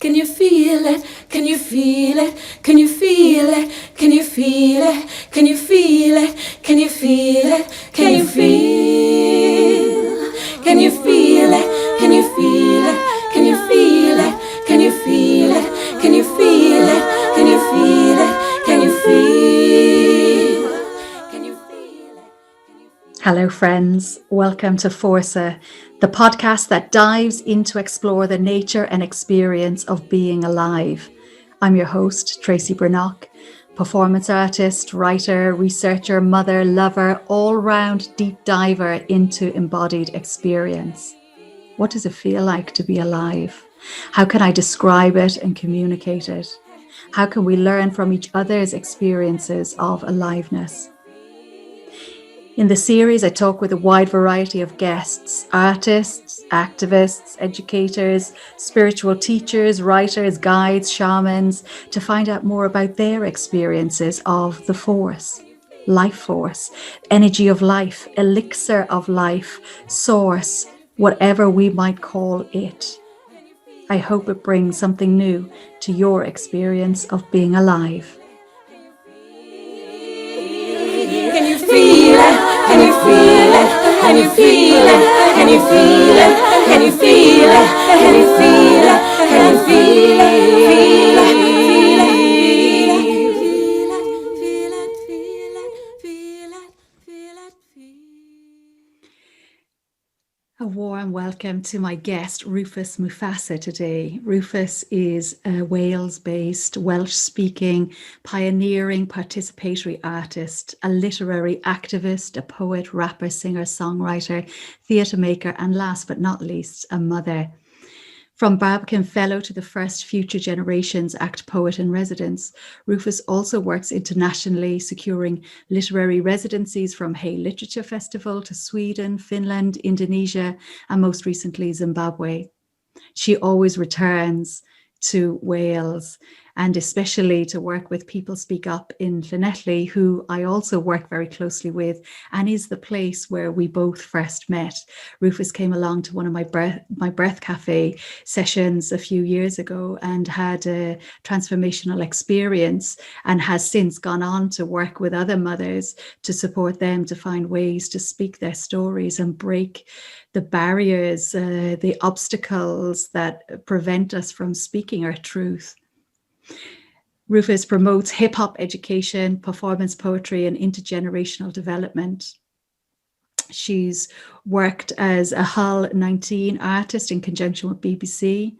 Can you feel it? Can you feel it? Can you feel it? Can you feel it? Can you feel it? Can you feel it? Can you feel? Can you feel it? Can you feel it? Can you feel it? Can you feel it? Can you feel it? Can you feel it? Can you feel? Can you feel it? Hello, friends. Welcome to Forsa, the podcast that dives in to explore the nature and experience of being alive. I'm your host, Tracy Breathnach, performance artist, writer, researcher, mother, lover, all-round deep diver into embodied experience. What does it feel like to be alive? How can I describe it and communicate it? How can we learn from each other's experiences of aliveness? In the series, I talk with a wide variety of guests, artists, activists, educators, spiritual teachers, writers, guides, shamans, to find out more about their experiences of the force, life force, energy of life, elixir of life, source, whatever we might call it. I hope it brings something new to your experience of being alive. Can you feel it? Can you feel it? Can you feel it? Can you feel it? Can you feel it? Can you feel it? Can you feel it? A warm welcome to my guest, Rufus Mufasa, today. Rufus is a Wales-based, Welsh-speaking, pioneering participatory artist, a literary activist, a poet, rapper, singer, songwriter, theatre maker, and last but not least, a mother. From Barbican Fellow to the first Future Generations Act Poet in Residence, Rufus also works internationally, securing literary residencies from Hay Literature Festival to Sweden, Finland, Indonesia, and most recently Zimbabwe. She always returns to Wales, and especially to work with People Speak Up in Llanelli, who I also work very closely with, and is the place where we both first met. Rufus came along to one of my Breath Cafe sessions a few years ago and had a transformational experience, and has since gone on to work with other mothers to support them to find ways to speak their stories and break the barriers, the obstacles that prevent us from speaking our truth. Rufus promotes hip-hop education, performance poetry, and intergenerational development. She's worked as a Hull 19 artist in conjunction with BBC,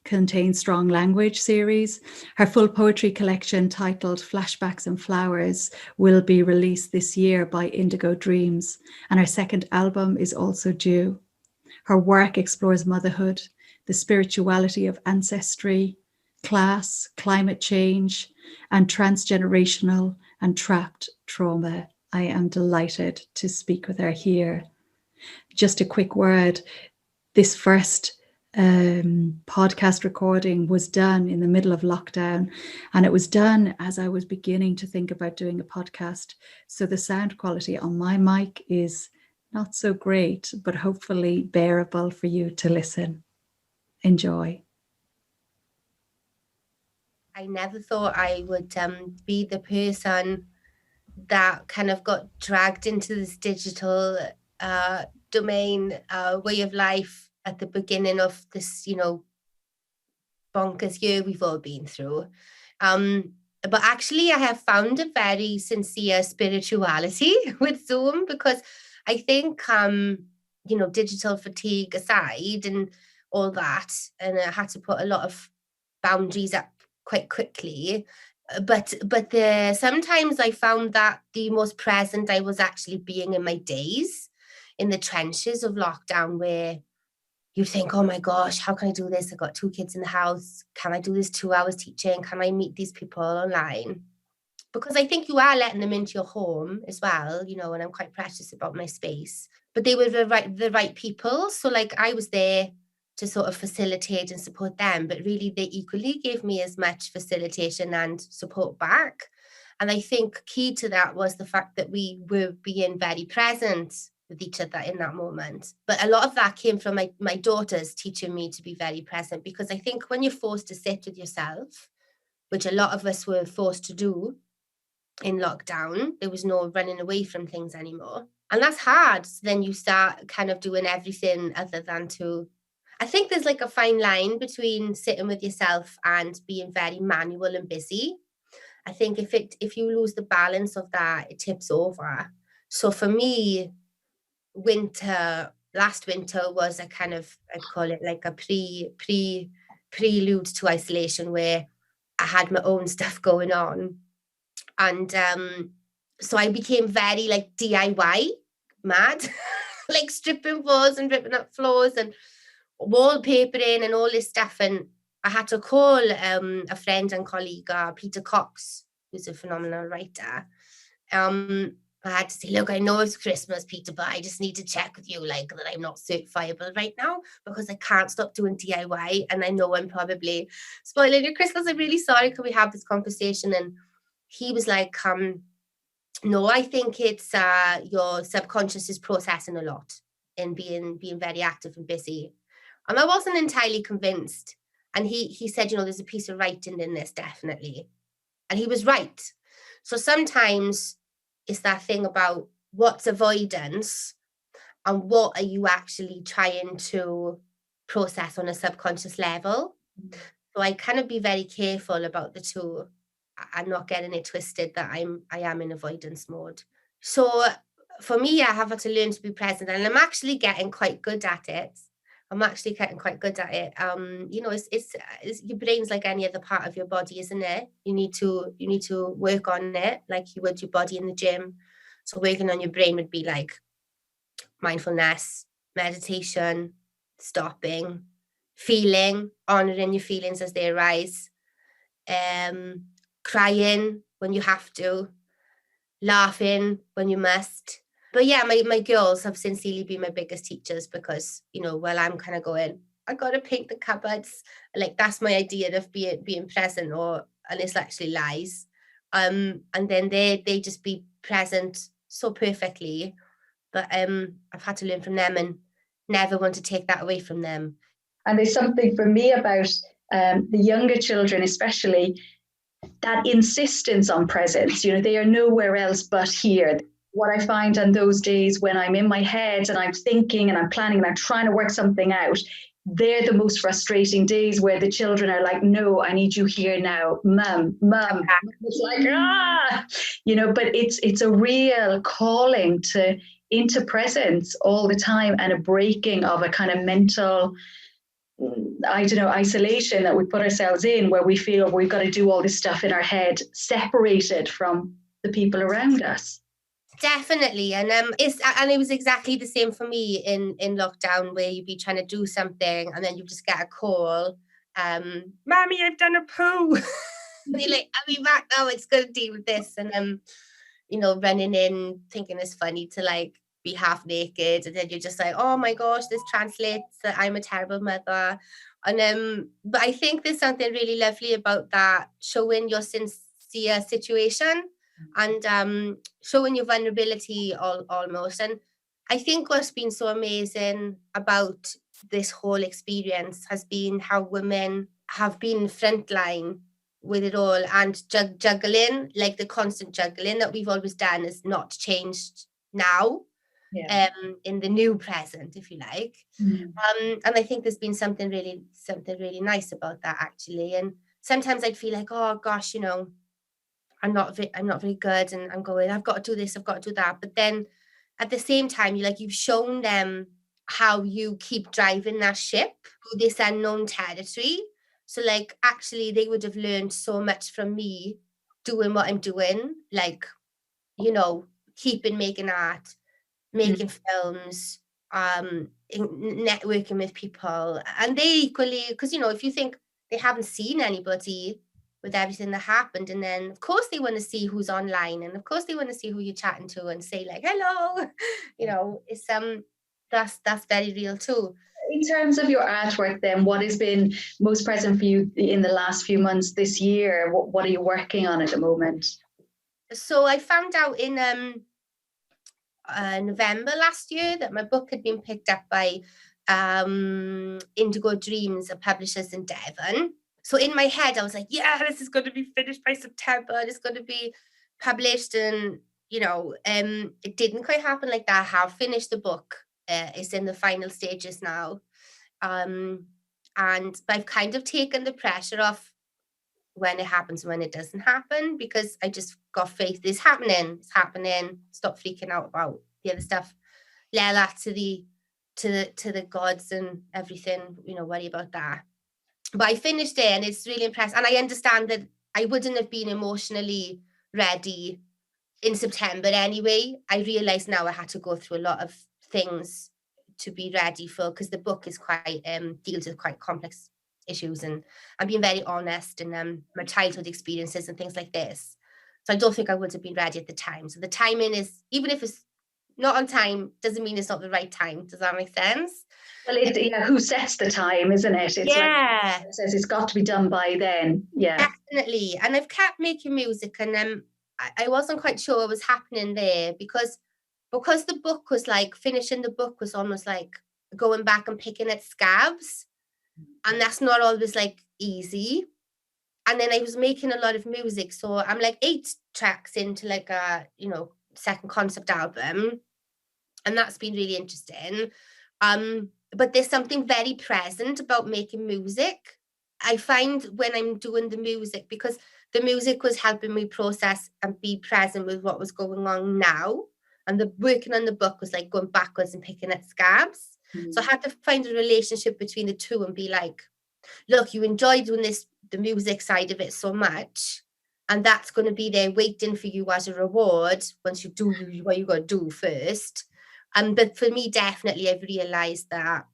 contains Strong Language series. Her full poetry collection, titled Flashbacks and Flowers, will be released this year by Indigo Dreams, and her second album is also due. Her work explores motherhood, the spirituality of ancestry, class, climate change, and transgenerational and trapped trauma. I am delighted to speak with her here. Just a quick word. This first podcast recording was done in the middle of lockdown, and it was done as I was beginning to think about doing a podcast. So the sound quality on my mic is not so great, but hopefully bearable for you to listen. Enjoy. I never thought I would be the person that kind of got dragged into this digital domain way of life at the beginning of this, bonkers year we've all been through. But actually, I have found a very sincere spirituality with Zoom, because I think, digital fatigue aside and all that, and I had to put a lot of boundaries up quite quickly. But sometimes I found that the most present I was actually being in my days in the trenches of lockdown, where you think, oh my gosh, how can I do this? I've got 2 kids in the house. Can I do this 2 hours teaching? Can I meet these people online? Because I think you are letting them into your home as well, and I'm quite precious about my space. But they were the right people. So I was there to sort of facilitate and support them, but really they equally gave me as much facilitation and support back. And I think key to that was the fact that we were being very present with each other in that moment. But a lot of that came from my daughters teaching me to be very present, because I think when you're forced to sit with yourself, which a lot of us were forced to do in lockdown, there was no running away from things anymore. And that's hard. So then you start kind of doing everything other than to, I think there's like a fine line between sitting with yourself and being very manual and busy. I think if you lose the balance of that, it tips over. So for me, last winter was a kind of, I'd call it like a prelude to isolation, where I had my own stuff going on. And so I became very like DIY mad, like stripping floors and ripping up floors and wallpapering and all this stuff. And I had to call a friend and colleague, Peter Cox, who's a phenomenal writer. I had to say, look, I know it's Christmas, Peter, but I just need to check with you, like, that I'm not certifiable right now, because I can't stop doing DIY. And I know I'm probably spoiling your Christmas. I'm really sorry. Can we have this conversation? And he was like, no, I think it's your subconscious is processing a lot and being very active and busy. And I wasn't entirely convinced. And he said, there's a piece of writing in this, definitely. And he was right. So sometimes it's that thing about what's avoidance and what are you actually trying to process on a subconscious level. Mm-hmm. So I kind of be very careful about the two and not getting it twisted that I am in avoidance mode. So for me, I have had to learn to be present, and I'm actually getting quite good at it. It's your brain's like any other part of your body, isn't it? You need to work on it like you would your body in the gym. So working on your brain would be like mindfulness, meditation, stopping, feeling, honoring your feelings as they arise, crying when you have to, laughing when you must. But yeah, my girls have sincerely been my biggest teachers, because, while I'm kind of going, I got to paint the cupboards, like that's my idea of being present, and it's actually lies. And then they just be present so perfectly. But I've had to learn from them and never want to take that away from them. And there's something for me about the younger children, especially, that insistence on presence. They are nowhere else but here. What I find on those days when I'm in my head and I'm thinking and I'm planning and I'm trying to work something out, they're the most frustrating days, where the children are like, no, I need you here now, mum. It's like, but it's a real calling into presence all the time, and a breaking of a kind of mental, isolation that we put ourselves in, where we feel we've got to do all this stuff in our head, separated from the people around us. Definitely. And it was exactly the same for me in lockdown, where you'd be trying to do something and then you just get a call, Mommy, I've done a poo. And you're like, I'll be back now, it's going to deal with this. And running in thinking it's funny to like be half naked, and then you're just like, oh my gosh, this translates that I'm a terrible mother. And but I think there's something really lovely about that, showing your sincere situation and showing your vulnerability almost. And I think what's been so amazing about this whole experience has been how women have been frontline with it all, and juggling, like the constant juggling that we've always done is not changed now. Yeah. In the new present, if you like. And I think there's been something really nice about that, actually. And sometimes I'd feel like, oh gosh, I'm not very good, and I'm going, I've got to do this, I've got to do that. But then at the same time, you've shown them how you keep driving that ship through this unknown territory. So actually they would have learned so much from me doing what I'm doing, keeping making art, making films, networking with people. And they equally, because, if you think they haven't seen anybody with everything that happened, and then of course they want to see who's online, and of course they want to see who you're chatting to and say hello, it's that's very real too. In terms of your artwork then, what has been most present for you in the last few months this year? What are you working on at the moment? So I found out November last year that my book had been picked up by Indigo Dreams, a publishers in Devon. So in my head, I was like, yeah, this is going to be finished by September. It's going to be published. And, you know, it didn't quite happen like that. I have finished the book. It's in the final stages now. But I've kind of taken the pressure off when it happens, when it doesn't happen, because I just got faith. It's happening. Stop freaking out about the other stuff. Let that to the gods and everything, you know, worry about that. But I finished it and it's really impressive. And I understand that I wouldn't have been emotionally ready in September anyway. I realized now I had to go through a lot of things to be ready for, because the book is quite deals with quite complex issues, and I'm being very honest in my childhood experiences and things like this. So I don't think I would have been ready at the time. So the timing is, even if it's not on time, doesn't mean it's not the right time. Does that make sense? Well, who sets the time, isn't it? It's like it says it's got to be done by then. Yeah, definitely. And I've kept making music, and I wasn't quite sure what was happening there, because the book was like, finishing the book was almost like going back and picking at scabs, and that's not always like easy. And then I was making a lot of music, so I'm like 8 tracks into like a, you know, second concept album, and that's been really interesting. But there's something very present about making music. I find when I'm doing the music, because the music was helping me process and be present with what was going on now, and the working on the book was like going backwards and picking at scabs. So I had to find a relationship between the two and be like, look, you enjoy doing the music side of it so much, and that's going to be there waiting for you as a reward once you do what you got to do first. But for me, definitely, I've realised that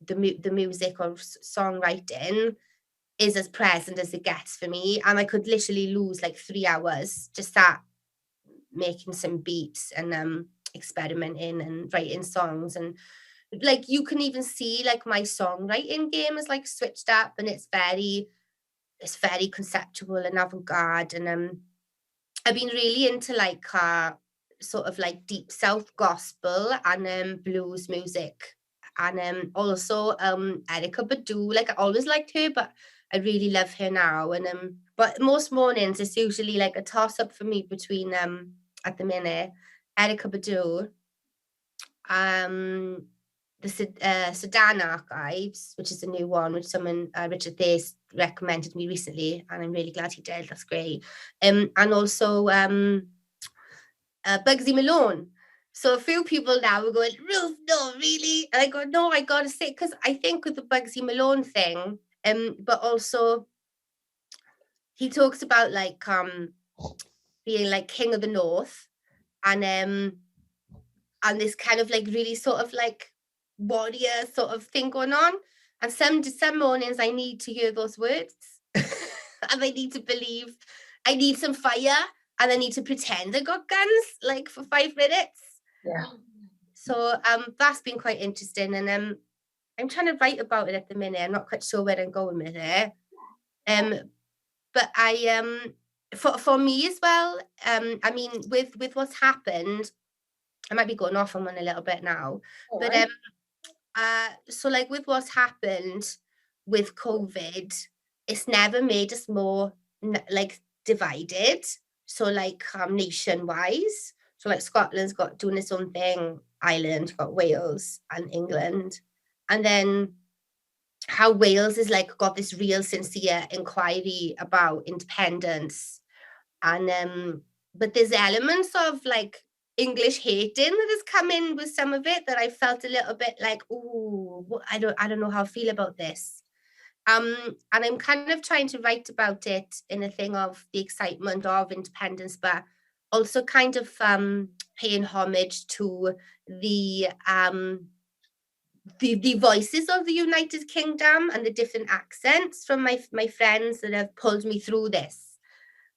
the music or songwriting is as present as it gets for me. And I could literally lose like 3 hours just sat making some beats and experimenting and writing songs. And like, you can even see like my songwriting game is like switched up, and it's very conceptual and avant-garde. And I've been really into like sort of like deep South gospel and blues music, and also Erykah Badu. Like, I always liked her, but I really love her now. And but most mornings it's usually like a toss-up for me between at the minute Erykah Badu, the Sudan Archives, which is a new one, which someone, Richard Thace, recommended me recently, and I'm really glad he did. That's great. And also Bugsy Malone. So a few people now are going, Ruth, no, really? And I go, no, I gotta say, because I think with the Bugsy Malone thing, but also he talks about like being like king of the north, and this kind of like really sort of like warrior sort of thing going on. And some mornings I need to hear those words and I need to believe, I need some fire, and I need to pretend I got guns like for 5 minutes. Yeah. So that's been quite interesting, and I'm trying to write about it at the minute. I'm not quite sure where I'm going with it. But I for me as well, I mean, with what's happened, I might be going off on one a little bit now. All but right. So like with what's happened with COVID, it's never made us more like divided. So like nation-wise, so like Scotland's got doing its own thing, Ireland got Wales and England, and then how Wales is like got this real sincere inquiry about independence, and but there's elements of like English hating that has come in with some of it that I felt a little bit like, oh, I don't know how I feel about this. And I'm kind of trying to write about it in a thing of the excitement of independence, but also kind of paying homage to the voices of the United Kingdom and the different accents from my friends that have pulled me through this.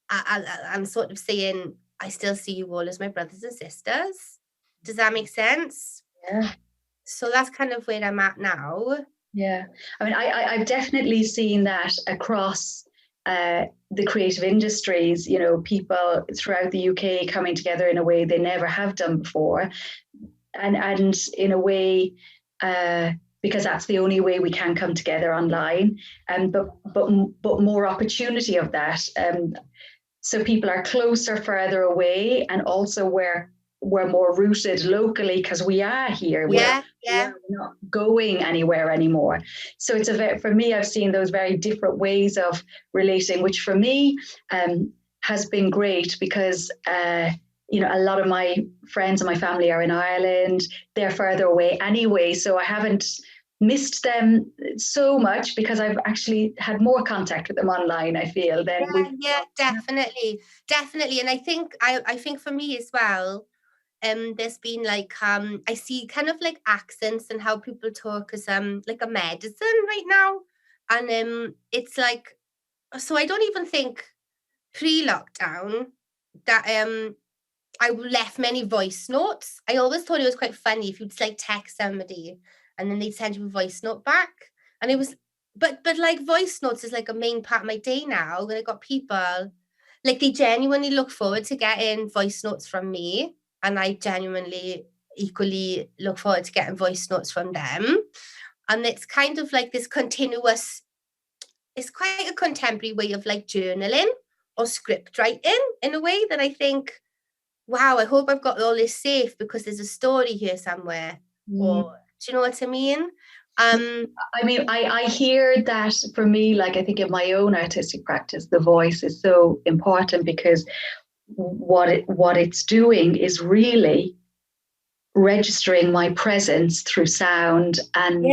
I'm sort of saying, I still see you all as my brothers and sisters. Does that make sense? Yeah. So that's kind of where I'm at now. Yeah. I mean, I've definitely seen that across the creative industries, people throughout the UK coming together in a way they never have done before, and in a way, because that's the only way we can come together online, but more opportunity of that. So people are closer, further away, and also we're more rooted locally because we are here. Yeah. We're not going anywhere anymore. So it's for me, I've seen those very different ways of relating, which for me has been great because a lot of my friends and my family are in Ireland. They're further away anyway, so I haven't missed them so much because I've actually had more contact with them online, I feel, than definitely. And I think for me as well, there's been like I see kind of like accents and how people talk as like a medicine right now, and it's like, so I don't even think pre-lockdown that I left many voice notes. I always thought it was quite funny if you'd like text somebody and then they'd send you a voice note back. And it was, but like voice notes is like a main part of my day now. When I got people, like they genuinely look forward to getting voice notes from me. And I genuinely equally look forward to getting voice notes from them. And it's kind of like this continuous, it's quite a contemporary way of like journaling or script writing in a way that I think, wow, I hope I've got all this safe because there's a story here somewhere. Or do you know what I mean? I hear that for me, like I think in my own artistic practice, the voice is so important because what it's doing is really registering my presence through sound and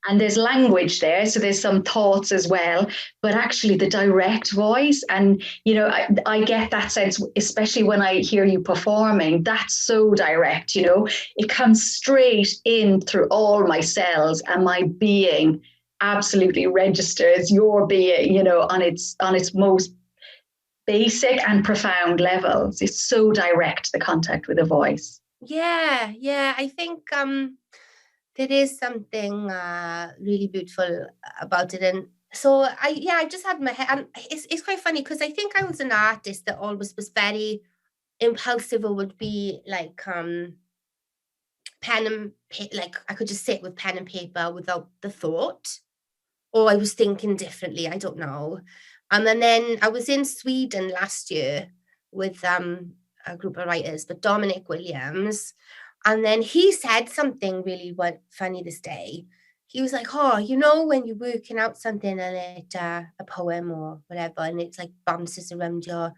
and there's language there, so there's some thoughts as well, but actually the direct voice, and I get that sense, especially when I hear you performing, that's so direct, it comes straight in through all my cells, and my being absolutely registers your being, on its most basic and profound levels. It's so direct, the contact with the voice. I think there is something really beautiful about it. And so I just had my head, and it's quite funny because I think I was an artist that always was very impulsive, or would be like pen and paper, like I could just sit with pen and paper without the thought, or I was thinking differently, I don't know. And then I was in Sweden last year with a group of writers, but Dominic Williams. And then he said something really funny this day. He was like, when you're working out something and it a poem or whatever, and it's like bounces around your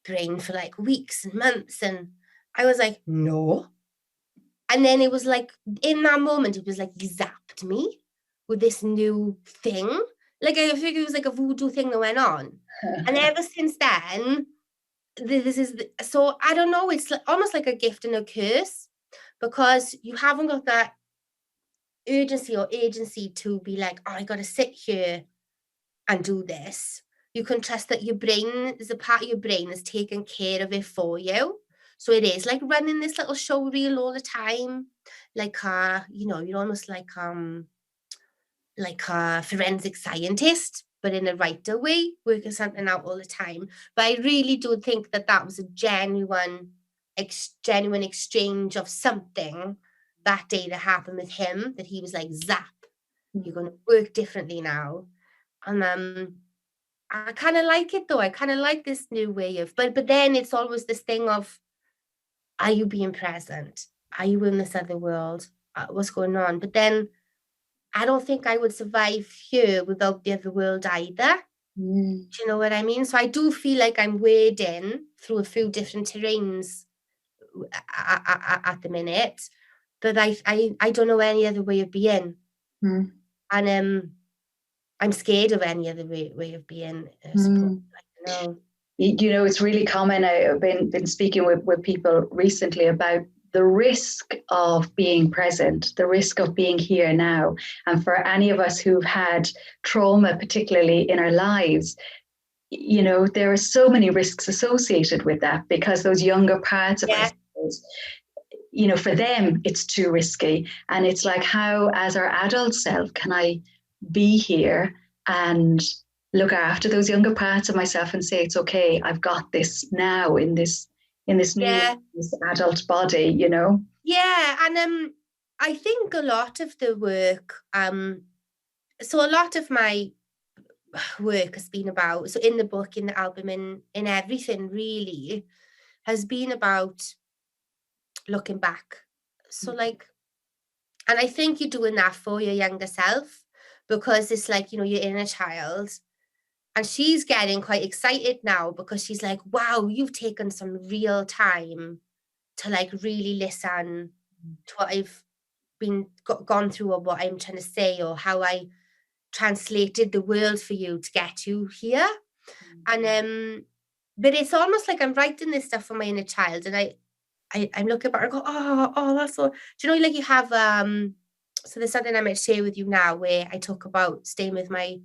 brain for like weeks and months. And I was like, no. And then it was like, in that moment, it was like he zapped me with this new thing. Like I think it was like a voodoo thing that went on. And ever since then, so I don't know, it's almost like a gift and a curse, because you haven't got that urgency or agency to be like, I got to sit here and do this. You can trust that your brain, there's a part of your brain that's taking care of it for you. So it is like running this little show reel all the time. Like, you're almost like a forensic scientist, but in a writer way, working something out all the time. But I really do think that was a genuine exchange of something that day that happened with him, that he was like, zap, you're going to work differently now. And I kind of like it though. I kind of like this new way of, but then it's always this thing of, are you being present? Are you in this other world? What's going on? But then I don't think I would survive here without the other world either. Do you know what I mean? So I do feel like I'm wading through a few different terrains at the minute, but I don't know any other way of being. And I'm scared of any other way of being. I suppose. I don't know. It's really common. I've been speaking with people recently about the risk of being present, the risk of being here now. And for any of us who've had trauma, particularly in our lives, there are so many risks associated with that, because those younger parts of ourselves, for them, it's too risky. And it's like, how, as our adult self, can I be here and look after those younger parts of myself and say, it's okay, I've got this now in this new this adult body, you know? Yeah, and I think a lot of the work, so a lot of my work has been about, so in the book, in the album, in everything really, has been about looking back. So like, and I think you're doing that for your younger self, because it's like, you know, your inner child, and she's getting quite excited now because she's like, wow, you've taken some real time to like really listen to what I've gone through, or what I'm trying to say, or how I translated the world for you to get you here. And but it's almost like I'm writing this stuff for my inner child, and I'm looking back and go, oh, that's so. Do you know, like you have so there's something I might share with you now where I talk about staying with my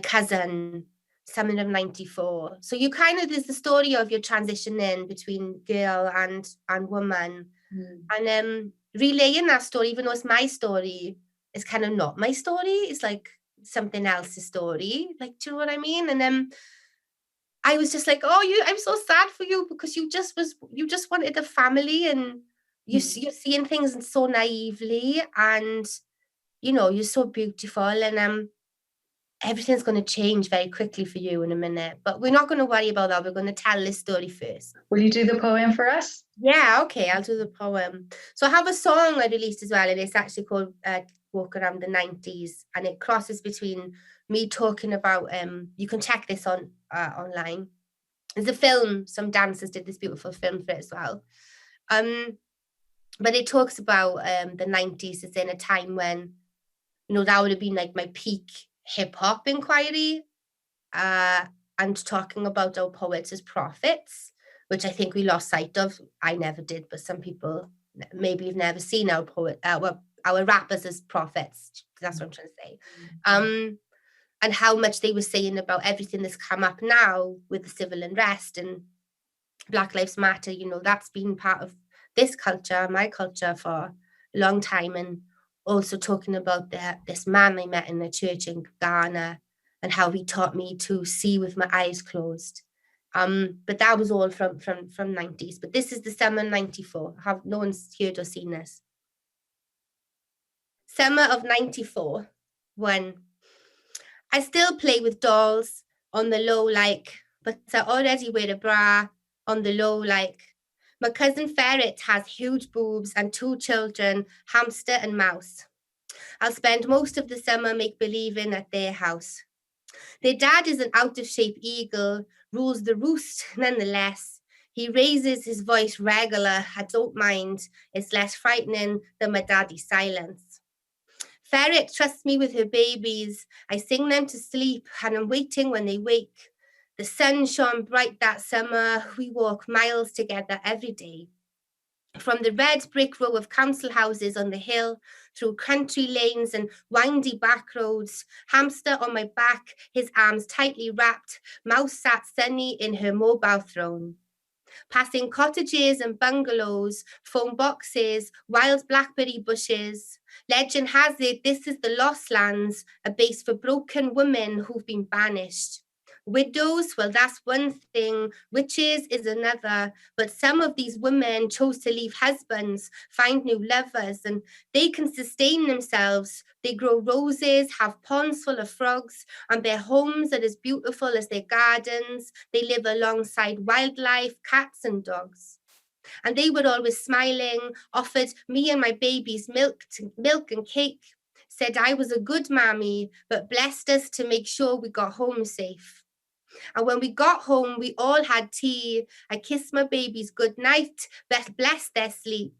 cousin, summer of '94. So you kind of, there's the story of your transition in between girl and woman, and relaying that story, even though it's my story, is kind of not my story. It's like something else's story. Like, do you know what I mean? And then I was just like, oh, I'm so sad for you, because you just wanted a family, and you're seeing things so naively, and you know, you're so beautiful, and everything's going to change very quickly for you in a minute. But we're not going to worry about that. We're going to tell this story first. Will you do the poem for us? Yeah, okay, I'll do the poem. So I have a song I released as well, and it's actually called Walk Around the 90s, and it crosses between me talking about, you can check this on online. There's a film, some dancers did this beautiful film for it as well. But it talks about the 90s as in a time when, you know, that would have been like my peak hip-hop inquiry, and talking about our poets as prophets, which I think we lost sight of. I never did, but some people maybe have never seen our rappers as prophets. That's what I'm trying to say. And how much they were saying about everything that's come up now with the civil unrest and Black Lives Matter. You know, that's been part of this culture, my culture, for a long time. And also talking about this man I met in a church in Ghana, and how he taught me to see with my eyes closed. But that was all from 90s. But this is the summer 94. No one's heard or seen this. Summer of 94. 1. I still play with dolls on the low like, but I already wear a bra on the low like. My cousin Ferret has huge boobs and 2 children, hamster and mouse. I'll spend most of the summer make-believing at their house. Their dad is an out-of-shape eagle, rules the roost nonetheless. He raises his voice regular, I don't mind. It's less frightening than my daddy's silence. Ferret trusts me with her babies. I sing them to sleep, and I'm waiting when they wake. The sun shone bright that summer. We walk miles together every day. From the red brick row of council houses on the hill, through country lanes and windy back roads, hamster on my back, his arms tightly wrapped, mouse sat sunny in her mobile throne. Passing cottages and bungalows, phone boxes, wild blackberry bushes. Legend has it this is the Lost Lands, a base for broken women who've been banished. Widows, well, that's one thing. Witches is another. But some of these women chose to leave husbands, find new lovers, and they can sustain themselves. They grow roses, have ponds full of frogs, and their homes are as beautiful as their gardens. They live alongside wildlife, cats and dogs. And they were always smiling, offered me and my babies milk and cake, said I was a good mammy, but blessed us to make sure we got home safe. And when we got home, we all had tea. I kissed my babies good night, bless their sleep.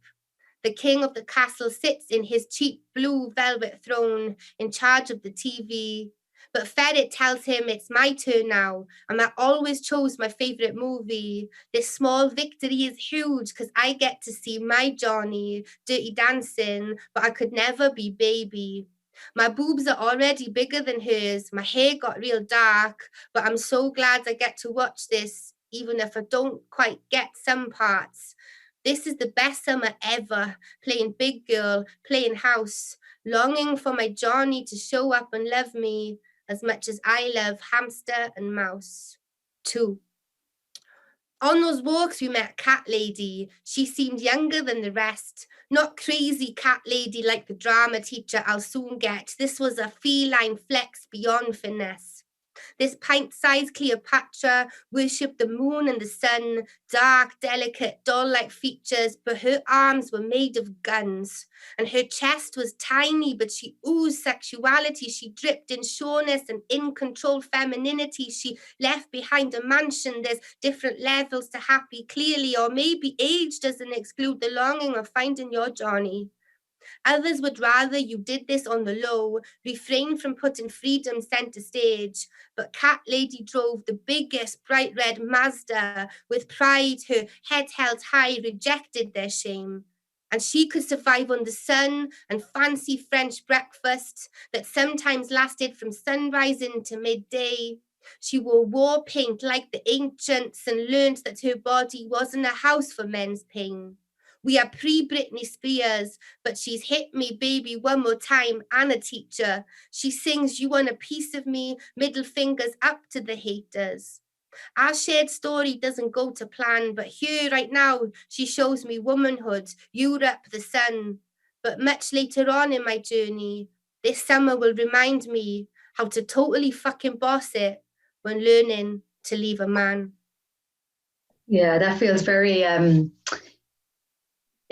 The king of the castle sits in his cheap blue velvet throne, in charge of the TV. But Ferret tells him it's my turn now, and I always chose my favorite movie. This small victory is huge because I get to see my Johnny, Dirty Dancing, but I could never be baby. My boobs are already bigger than hers. My hair got real dark, but I'm so glad I get to watch this, even if I don't quite get some parts. This is the best summer ever, playing big girl, playing house, longing for my Johnny to show up and love me, as much as I love hamster and mouse too. On those walks, we met Cat Lady. She seemed younger than the rest. Not crazy cat lady like the drama teacher I'll soon get. This was a feline flex beyond finesse. This pint-sized Cleopatra worshipped the moon and the sun, dark, delicate, doll-like features, but her arms were made of guns. And her chest was tiny, but she oozed sexuality. She dripped in sureness and in-control femininity. She left behind a mansion. There's different levels to happy, clearly, or maybe age doesn't exclude the longing of finding your Johnny. Others would rather you did this on the low, refrain from putting freedom center stage. But Cat Lady drove the biggest bright red Mazda with pride, her head held high, rejected their shame. And she could survive on the sun and fancy French breakfast that sometimes lasted from sunrising to midday. She wore war paint like the ancients and learned that her body wasn't a house for men's pain. We are pre-Britney Spears, but she's hit me, baby, one more time, and a teacher. She sings, you want a piece of me, middle fingers up to the haters. Our shared story doesn't go to plan, but here right now, she shows me womanhood, Europe, the sun. But much later on in my journey, this summer will remind me how to totally fucking boss it when learning to leave a man. Yeah, that feels very...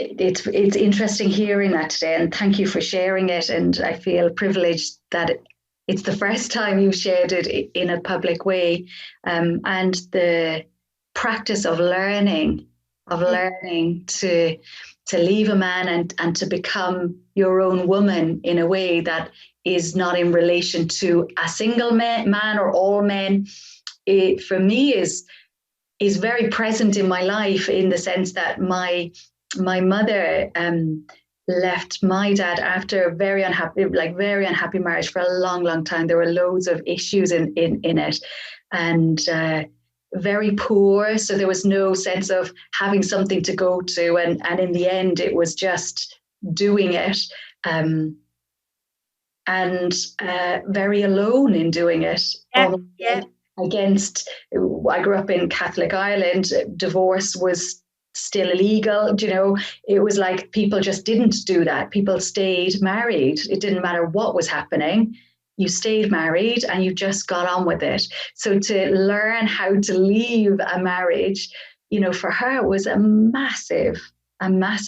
It's interesting hearing that today, and thank you for sharing it. And I feel privileged that it's the first time you've shared it in a public way, and the practice of learning to leave a man and to become your own woman in a way that is not in relation to a single man or all men. It for me is very present in my life, in the sense that my mother left my dad after a very unhappy marriage for a long time. There were loads of issues in it, and very poor. So there was no sense of having something to go to. And in the end, it was just doing it, and very alone in doing it. Yeah. I grew up in Catholic Ireland. Divorce was still illegal. It was like people just didn't do that. People stayed married. It didn't matter what was happening. You stayed married and you just got on with it. So to learn how to leave a marriage, for her was a massive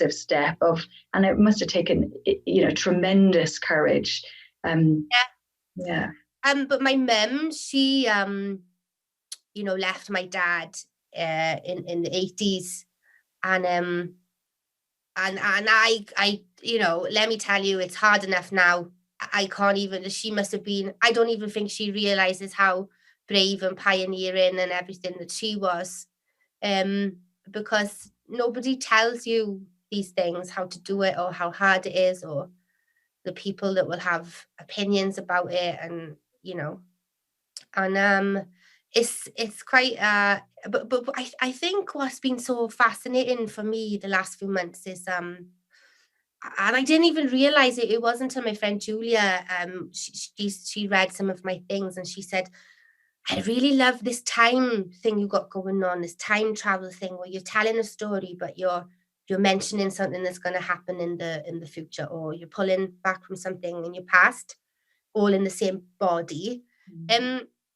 step and it must have taken, tremendous courage. Yeah. But my mum, she, left my dad in the 80s. And I, let me tell you, it's hard enough now. I can't even, she must have been, I don't even think she realizes how brave and pioneering and everything that she was. Because nobody tells you these things, how to do it or how hard it is, or the people that will have opinions about it. And, it's quite, but I think what's been so fascinating for me the last few months is, and I didn't even realize it. It wasn't until my friend Julia, she read some of my things and she said, I really love this time thing you got going on, this time travel thing where you're telling a story, but you're mentioning something that's going to happen in the future, or you're pulling back from something in your past, all in the same body.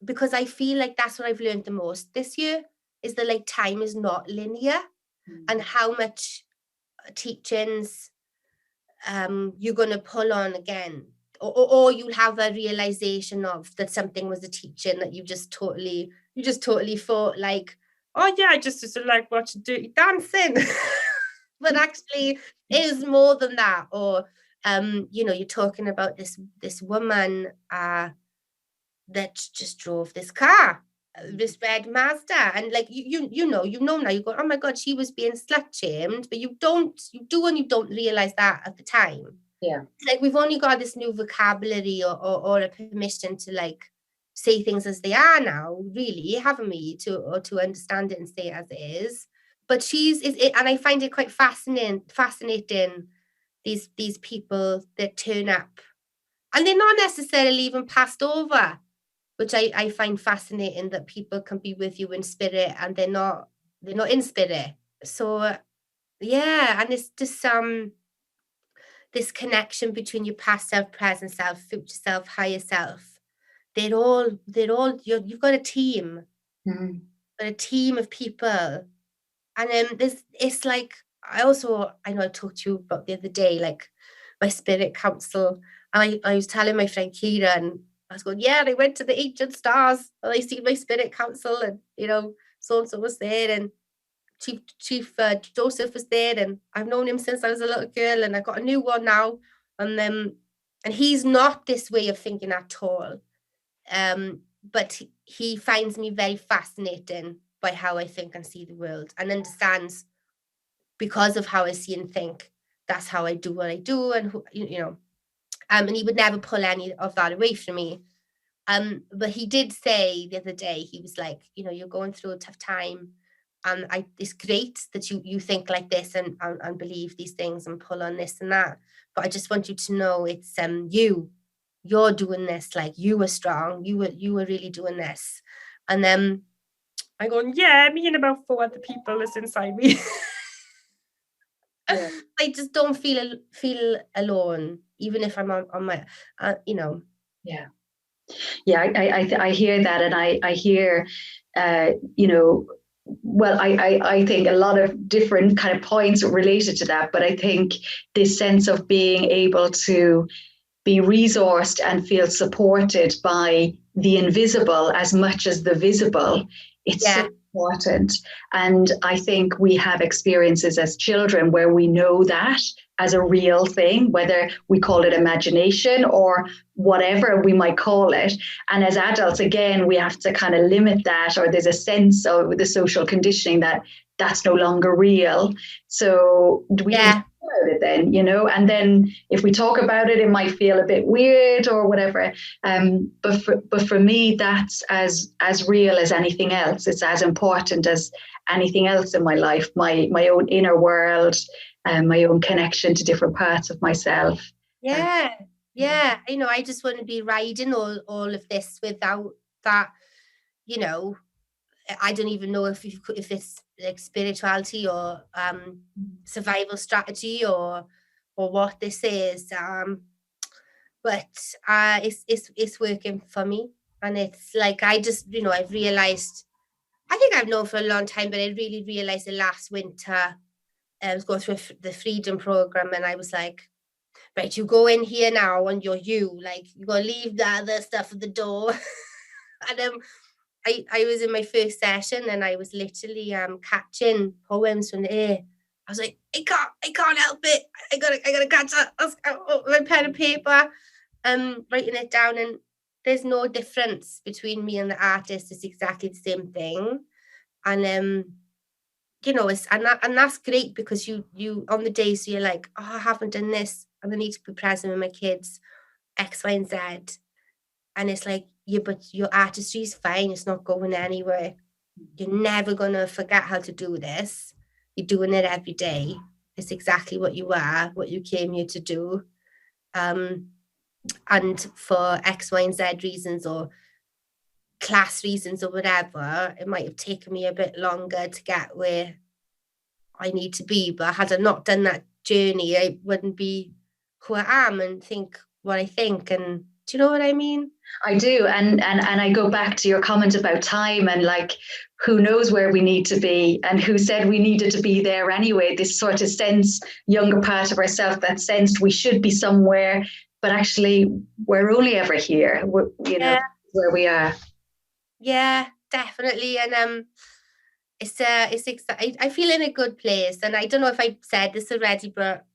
Because I feel like that's what I've learned the most this year, is that time is not linear, and how much teachings you're going to pull on again, or you'll have a realization of that something was a teaching that you just totally thought oh yeah, I just like watching Dirty Dancing. But actually it is more than that. Or you're talking about this woman that just drove this car, this red Mazda, and you know now, you go, oh my God, she was being slut shamed, but you do and you don't realize that at the time. Yeah, it's we've only got this new vocabulary or a permission to say things as they are now, really, haven't we, to understand it and say it as it is. But and I find it quite fascinating these people that turn up and they're not necessarily even passed over. which I find fascinating, that people can be with you in spirit and they're not in spirit. So yeah, and it's just this connection between your past self, present self, future self, higher self. They're all you've got a team. Mm. A team of people. And it's like, I know I talked to you about the other day, like my spirit council. And I was telling my friend Kira, and I was going, yeah, I went to the ancient stars and I see my spirit council, and so-and-so was there, and Chief Joseph was there, and I've known him since I was a little girl, and I've got a new one now. And he's not this way of thinking at all. But he finds me very fascinating by how I think and see the world, and understands, because of how I see and think, that's how I do what I do, and and he would never pull any of that away from me. But he did say the other day, he was like, you're going through a tough time, and it's great that you think like this and believe these things and pull on this and that, but I just want you to know it's you're doing this, like, you were strong, you were really doing this. And then I go, yeah, me and about 4 other people is inside me. Yeah. I just don't feel alone, even if I'm on my Yeah. I hear that, and I hear well, I think a lot of different kind of points related to that, but I think this sense of being able to be resourced and feel supported by the invisible as much as the visible, it's so important. And I think we have experiences as children where we know that as a real thing, whether we call it imagination or whatever we might call it. And as adults, again, we have to kind of limit that, or there's a sense of the social conditioning that that's no longer real. So do we talk about it then, and then if we talk about it, it might feel a bit weird or whatever. But for me, that's as real as anything else. It's as important as anything else in my life, my own inner world, and my own connection to different parts of myself. Yeah. I just want to be riding all of this without that, I don't even know if it's like spirituality or survival strategy or what this is. But it's working for me, and it's like, I just I've realized, I think I've known for a long time, but I really realized the last winter. I was going through the freedom program, and I was like, right, you go in here now and you're like, you're going to leave the other stuff at the door. And I was in my first session, and I was literally catching poems from the air. I was like, I can't help it. I gotta catch it. My pen and paper, writing it down, and there's no difference between me and the artist. It's exactly the same thing. And and that's great, because you on the days you're like, oh, I haven't done this, and I need to be present with my kids, X, Y, and Z. And it's like, yeah, but your artistry is fine. It's not going anywhere. You're never going to forget how to do this. You're doing it every day. It's exactly what you are, what you came here to do. And for X, Y, and Z reasons, or class reasons, or whatever, it might have taken me a bit longer to get where I need to be. But had I not done that journey, I wouldn't be who I am and think what I think. And do you know what I mean? I do. And I go back to your comment about time, and like, who knows where we need to be, and who said we needed to be there anyway. This sort of sense, younger part of ourselves that sensed we should be somewhere, but actually we're only ever here, where we are. Yeah, definitely. And it's I feel in a good place, and I don't know if I've said this already, but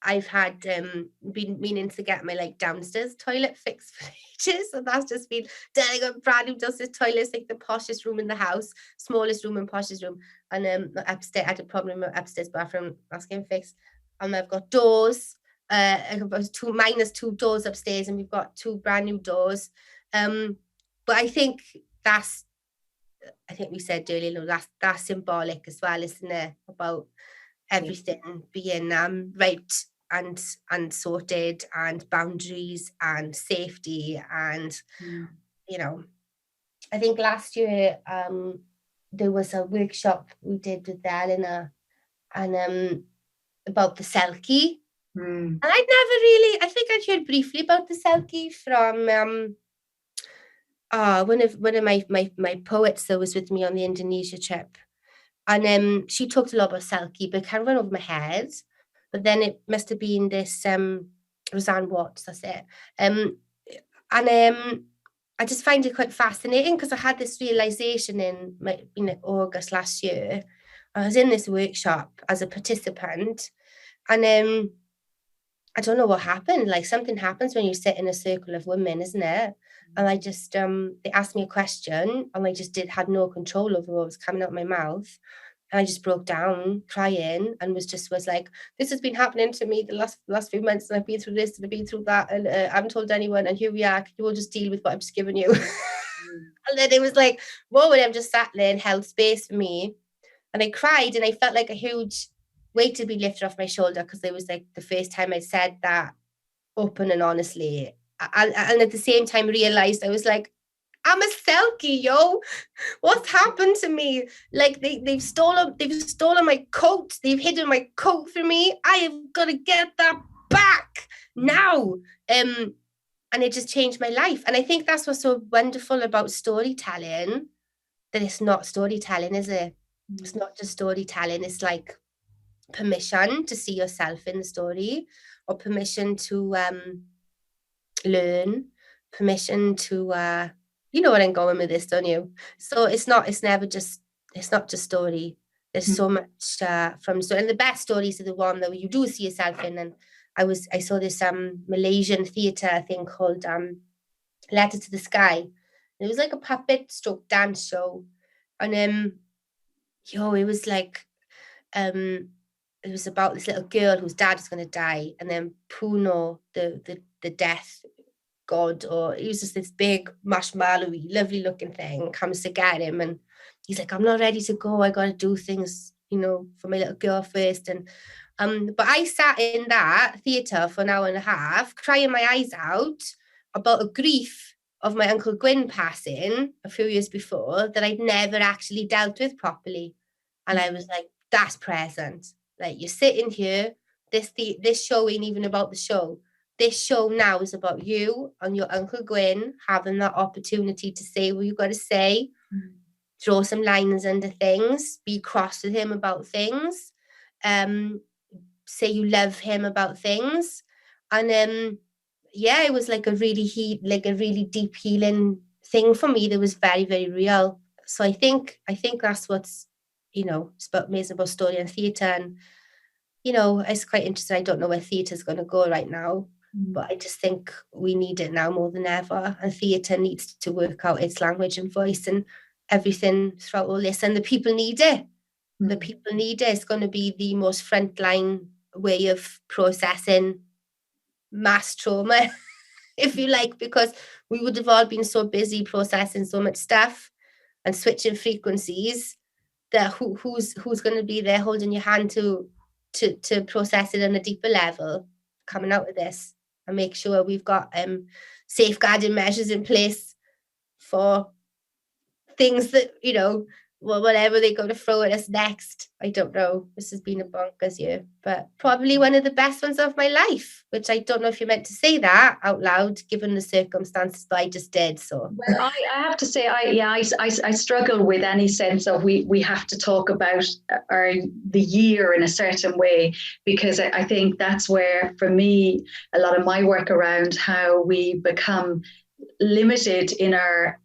I've had been meaning to get my downstairs toilet fixed for ages, and that's just been done. I got brand new downstairs toilets, like the poshest room in the house, smallest room and poshest room. And upstairs, I had a problem with upstairs bathroom, that's getting fixed. I've got doors. I've got two doors upstairs, and we've got 2 brand new doors. But I think we said earlier, that's symbolic as well, isn't it? About everything being right and sorted, and boundaries and safety, and you know, I think last year there was a workshop we did with Eleanor and about the selkie. And I'd never really, I think I'd heard briefly about the selkie from one of my poets that was with me on the Indonesia trip. And she talked a lot about selkie, but it kind of went over my head. But then it must have been this Roseanne Watts, that's it. And I just find it quite fascinating because I had this realization in August last year. I was in this workshop as a participant, and I don't know what happened. Like something happens when you sit in a circle of women, isn't it? And I just they asked me a question, and I just had no control over what was coming out of my mouth. And I just broke down crying and was like, this has been happening to me the last few months, and I've been through this and I've been through that, and I haven't told anyone, and here we are. You will just deal with what I've just given you. And then it was like, whoa, and I'm just sat there and held space for me. And I cried, and I felt like a huge weight to be lifted off my shoulder, because it was like the first time I said that open and honestly. And at the same time realized I was like, I'm a selkie, yo. What's happened to me? Like they've stolen my coat. They've hidden my coat from me. I have got to get that back now. And it just changed my life. And I think that's what's so wonderful about storytelling, that it's not storytelling, is it? It's not just storytelling. It's like permission to see yourself in the story, or permission to learn, permission to you know what I'm going with this, don't you? So it's not just story. There's so much from story, and the best stories are the one that you do see yourself in. And I saw this Malaysian theatre thing called Letter to the Sky. It was like a puppet stroke dance show, and it was like it was about this little girl whose dad was going to die, and then Puno, the death god, or he was just this big marshmallowy lovely looking thing, comes to get him, and he's like, I'm not ready to go, I got to do things, for my little girl first. And but I sat in that theatre for an hour and a half crying my eyes out about a grief of my Uncle Gwyn passing a few years before that I'd never actually dealt with properly. And I was like, that's present. Like, you're sitting here, this show ain't even about the show. This show now is about you and your Uncle Gwyn having that opportunity to say what you got to say, throw some lines under things, be cross with him about things, say you love him about things. And it was like a really deep healing thing for me that was very, very real. So I think that's what's, it's about amazing about story and theatre. And, it's quite interesting. I don't know where theatre is going to go right now, but I just think we need it now more than ever. And theatre needs to work out its language and voice and everything throughout all this. And the people need it. The people need it. It's going to be the most frontline way of processing mass trauma, if you like, because we would have all been so busy processing so much stuff and switching frequencies that who's going to be there holding your hand to process it on a deeper level coming out of this, and make sure we've got safeguarding measures in place for things that, whatever they're going to throw at us next. I don't know. This has been a bonkers year, but probably one of the best ones of my life, which I don't know if you're meant to say that out loud, given the circumstances, but I just did. So well, I have to say, I struggle with any sense of we have to talk about the year in a certain way, because I think that's where, for me, a lot of my work around how we become limited in our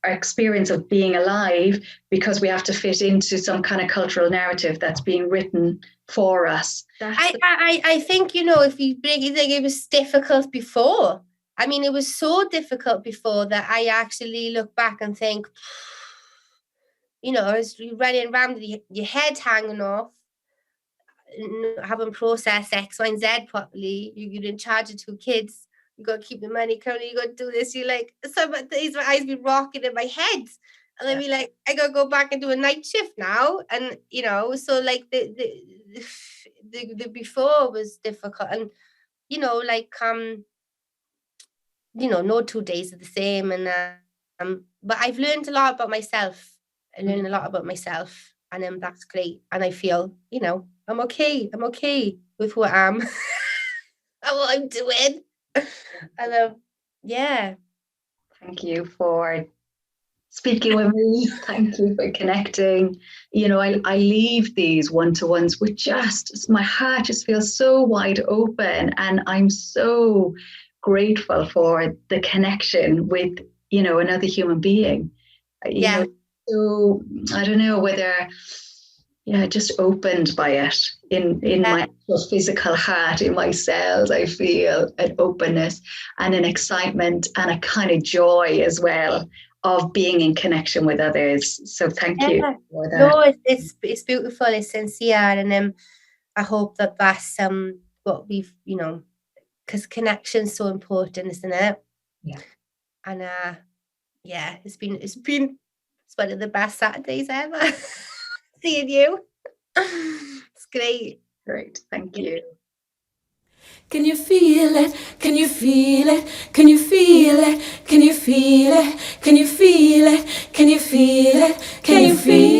experience of being alive, because we have to fit into some kind of cultural narrative that's being written for us. I think, if you break it, it was difficult before. I mean, it was so difficult before that I actually look back and think, as you're running around with your head hanging off, haven't processed X, Y, and Z properly. You're in charge of 2 kids. You got to keep the money coming. You got to do this. You're like, some days my eyes be rocking in my head, and I'd be like, I got to go back and do a night shift now. And so like the before was difficult, and no 2 days are the same, and But I've learned a lot about myself. I learned a lot about myself, and that's great. And I feel, I'm okay. I'm okay with who I am and what I'm doing. And yeah. Thank you for speaking with me. Thank you for connecting. I leave these one-to-ones with my heart just feels so wide open, and I'm so grateful for the connection with, another human being. So I don't know whether, just opened by it in my physical heart, in my cells. I feel an openness and an excitement and a kind of joy as well of being in connection with others. So thank you for that. No, it's beautiful. It's sincere, and I hope that's what we've, because connection's so important, isn't it? Yeah. And it's one of the best Saturdays ever. Seeing you. It's great. Great. Thank you. Can you feel it? Can you feel it? Can you feel it? Can you feel it? Can you feel it? Can you feel it? Can you feel it?